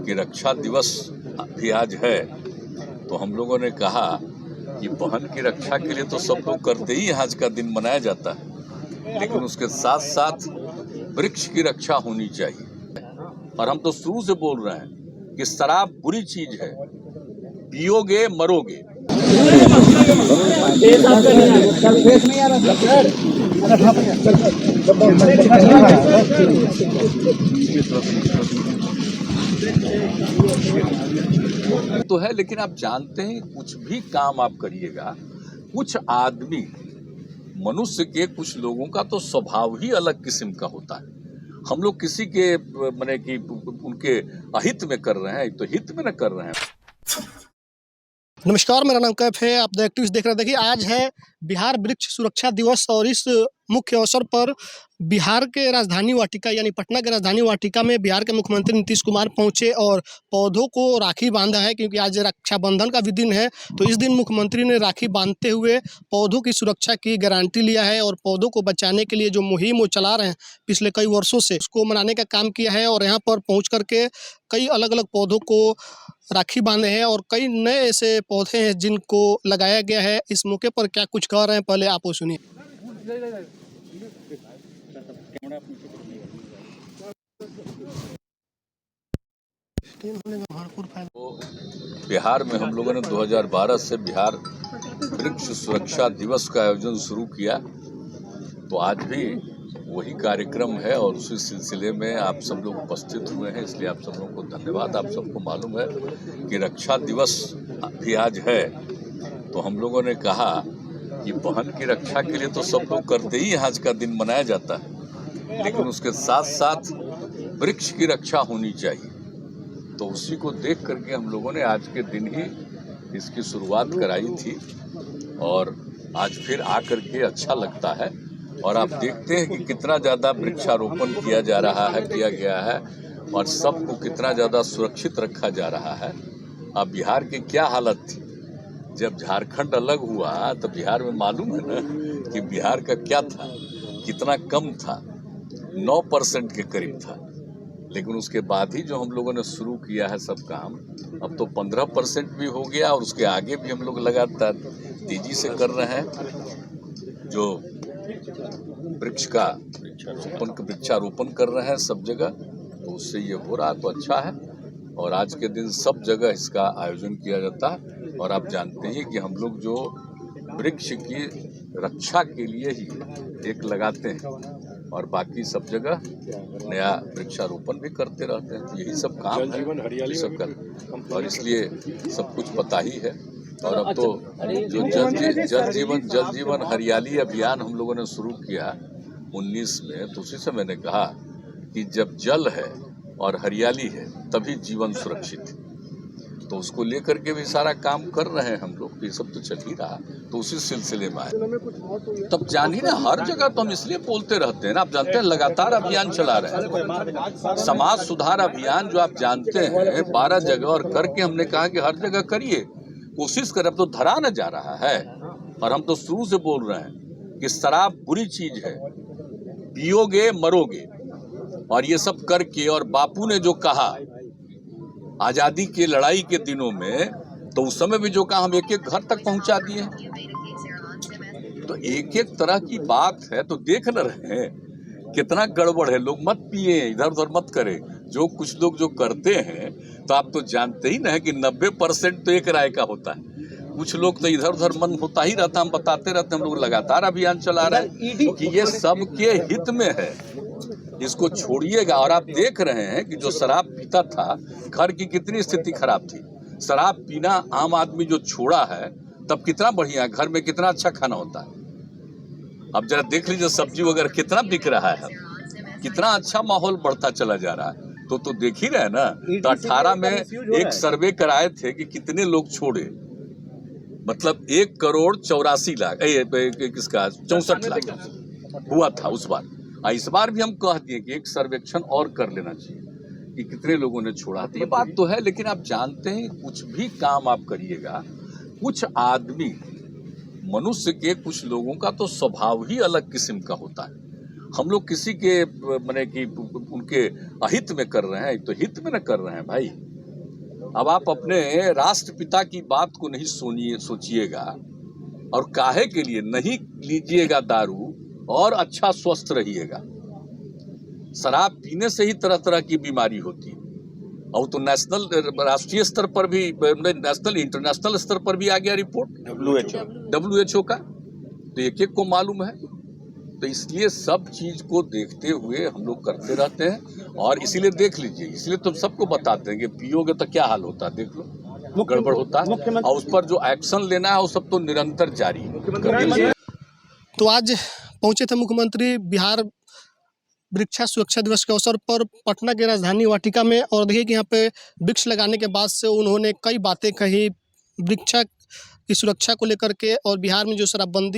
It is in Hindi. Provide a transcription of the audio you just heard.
कि रक्षा दिवस भी आज है, तो हम लोगों ने कहा कि बहन की रक्षा के लिए तो सब लोग करते ही आज का दिन मनाया जाता है, लेकिन उसके साथ साथ वृक्ष की रक्षा होनी चाहिए। और हम तो शुरू से बोल रहे हैं कि शराब बुरी चीज है, पियोगे मरोगे। तो है, लेकिन आप जानते हैं कुछ भी काम आप करिएगा, कुछ आदमी मनुष्य के कुछ लोगों का तो स्वभाव ही अलग किस्म का होता है। हम लोग किसी के माने कि उनके अहित में कर रहे हैं, तो हित में न कर रहे हैं। नमस्कार, मेरा नाम कैफ है। आप द एक्टिविस्ट देख रहे हैं। देखिए, आज है बिहार वृक्ष सुरक्षा दिवस और इस मुख्य अवसर पर बिहार के राजधानी वाटिका यानी पटना के राजधानी वाटिका में बिहार के मुख्यमंत्री नीतीश कुमार पहुंचे और पौधों को राखी बांधा है, क्योंकि आज रक्षाबंधन का भी दिन है। तो इस दिन मुख्यमंत्री ने राखी बांधते हुए पौधों की सुरक्षा की गारंटी लिया है और पौधों को बचाने के लिए जो मुहिम वो चला रहे हैं पिछले कई वर्षों से, उसको मनाने का काम किया है। और यहाँ पर पहुँच करके कई अलग अलग पौधों को राखी बांधे हैं और कई नए ऐसे पौधे हैं जिनको लगाया गया है। इस मौके पर क्या कुछ कह रहे हैं, पहले आप वो सुनिए। तो बिहार में हम लोगों ने 2012 से बिहार वृक्ष सुरक्षा दिवस का आयोजन शुरू किया, तो आज भी वही कार्यक्रम है और उसी सिलसिले में आप सब लोग उपस्थित हुए हैं, इसलिए आप सब लोगों को धन्यवाद। आप सबको मालूम है कि रक्षा दिवस भी आज है, तो हम लोगों ने कहा कि बहन की रक्षा के लिए तो सब लोग करते ही आज का दिन मनाया जाता है, लेकिन उसके साथ साथ वृक्ष की रक्षा होनी चाहिए। तो उसी को देख करके हम लोगों ने आज के दिन ही इसकी शुरुआत कराई थी और आज फिर आकर के अच्छा लगता है। और आप देखते हैं कि कितना ज़्यादा वृक्षारोपण किया जा रहा है, किया गया है, और सबको कितना ज़्यादा सुरक्षित रखा जा रहा है। अब बिहार की क्या हालत थी जब झारखंड अलग हुआ, तो बिहार में मालूम है ना कि बिहार का क्या था, कितना कम था, 9% के करीब था। लेकिन उसके बाद ही जो हम लोगों ने शुरू किया है सब काम, अब तो 15% भी हो गया और उसके आगे भी हम लोग लगातार तेजी से कर रहे हैं। जो वृक्ष का वृक्षारोपण कर रहे हैं सब जगह, तो उससे ये हो रहा तो अच्छा है। और आज के दिन सब जगह इसका आयोजन किया जाता है। और आप जानते हैं कि हम लोग जो वृक्ष की रक्षा के लिए ही एक लगाते हैं और बाकी सब जगह नया वृक्षारोपण भी करते रहते हैं। यही सब काम है सब कर, और इसलिए सब कुछ पता ही है। और अब तो जो जल जीवन हरियाली अभियान हम लोगों ने शुरू किया 19 में, तो उसी से मैंने कहा कि जब जल है और हरियाली है तभी जीवन सुरक्षित है। तो उसको लेकर के भी सारा काम कर रहे हैं हम लोग, ये सब तो चल ही रहा, तो उसी सिलसिले में आए। तब जान ही ना, हर जगह तो हम इसलिए बोलते रहते हैं ना, आप जानते हैं लगातार अभियान चला रहे हैं, समाज सुधार अभियान जो आप जानते हैं 12 जगह, और करके हमने कहा कि हर जगह करिए, कोशिश करें। अब तो धरा न जा रहा है। और हम तो शुरू से बोल रहे हैं कि शराब बुरी चीज है, पियोगे मरोगे। और ये सब करके, और बापू ने जो कहा आजादी की लड़ाई के दिनों में, तो उस समय भी जो कहा हम एक एक घर तक पहुंचा दिए। तो एक एक तरह की बात है, तो देख न रहे हैं कितना गड़बड़ है। लोग मत पिए, इधर उधर मत करें। जो कुछ लोग जो करते हैं, तो आप तो जानते ही ना है कि 90% तो एक राय का होता है। कुछ लोग तो इधर उधर मन होता ही रहता, हम बताते रहते हैं। हम लोग लगातार अभियान चला रहे हैं कि ये सबके हित में है, इसको छोड़िएगा। और आप देख रहे हैं कि जो शराब पीता था, घर की कितनी स्थिति खराब थी। शराब पीना आम आदमी जो छोड़ा है, तब कितना बढ़िया, घर में कितना अच्छा खाना होता है। अब जरा देख लीजिए सब्जी वगैरह कितना बिक रहा है, कितना अच्छा माहौल बढ़ता चला जा रहा है। तो देख ही रहे ना। तो 18 में एक सर्वे कराए थे कि कितने लोग छोड़े, मतलब 1,84,00,000 किसका 64 लाख हुआ था उस बार। इस बार भी हम कह दिए कि एक सर्वेक्षण और कर लेना चाहिए कि कितने लोगों ने छोड़ा। तो ये बात तो है, लेकिन आप जानते हैं कुछ भी काम आप करिएगा, कुछ आदमी मनुष्य के कुछ लोगों का तो स्वभाव ही अलग किस्म का होता है। हम लोग किसी के माने कि उनके अहित में कर रहे हैं, तो हित में न कर रहे हैं भाई। अब आप अपने राष्ट्रपिता की बात को नहीं सोचिएगा और काहे के लिए नहीं लीजिएगा दारू और अच्छा स्वस्थ रहिएगा। शराब पीने से ही तरह तरह की बीमारी होती है और तो नेशनल राष्ट्रीय स्तर पर भी, नेशनल इंटरनेशनल स्तर पर भी आ गया रिपोर्ट WHO का, तो एक एक को मालूम है। तो इसलिए सब चीज को देखते हुए हम लोग करते रहते हैं और इसीलिए देख लीजिए, इसलिए तो सबको बताते हैं कि पियोगे तो क्या हाल होता है, देख लो गड़बड़ होता है और उस पर जो एक्शन लेना है वो सब तो निरंतर जारी है। तो आज पहुंचे थे मुख्यमंत्री बिहार वृक्षा सुरक्षा दिवस के अवसर पर पटना के राजधानी वाटिका में, और देखिए कि यहाँ पे वृक्ष लगाने के बाद से उन्होंने कई बातें कही वृक्षा की सुरक्षा को लेकर के और बिहार में जो शराबबंदी